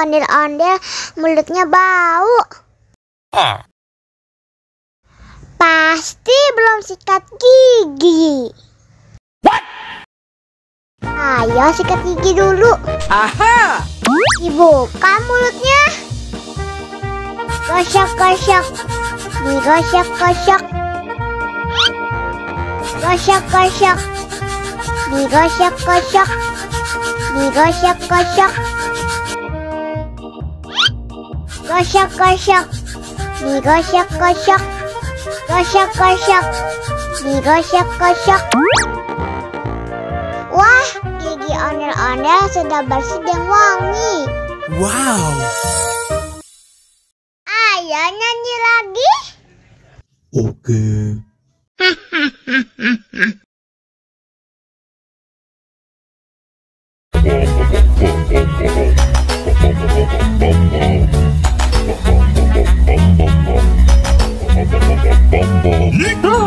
ondel-ondel, mulutnya bau. Pasti belum sikat gigi. What? Ayo sikat gigi dulu. Aha! Dibuka mulutnya. Gosok-gosok. Digosok-gosok. Gosok-gosok. Digosok-gosok. Digosok-gosok. Gosok-gosok. Digosok-gosok. Gosok-gosok. Digosok-gosok. Wah, gigi ondel-ondel sudah bersih dan wangi. Wow! Ayo nyanyi lagi. Oke. No.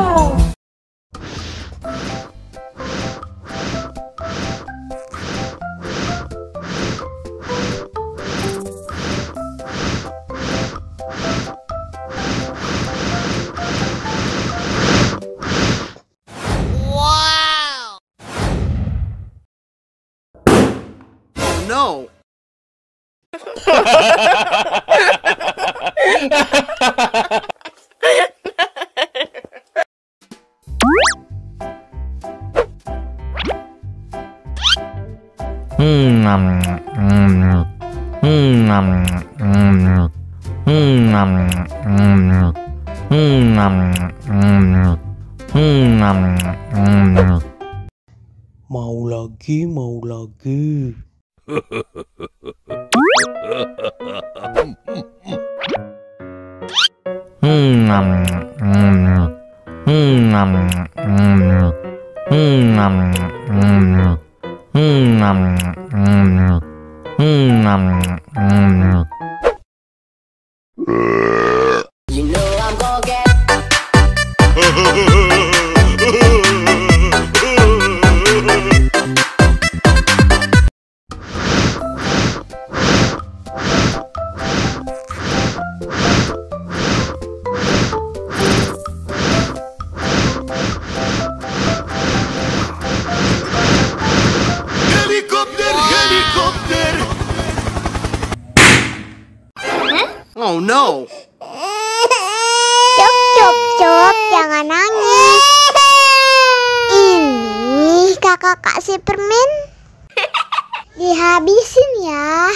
Mau lagi, mau lagi. You know I'm gonna get. Helikopter, helikopter. Oh no. Cup, jangan nangis. Ini kakak kasih permen. Dihabisin ya.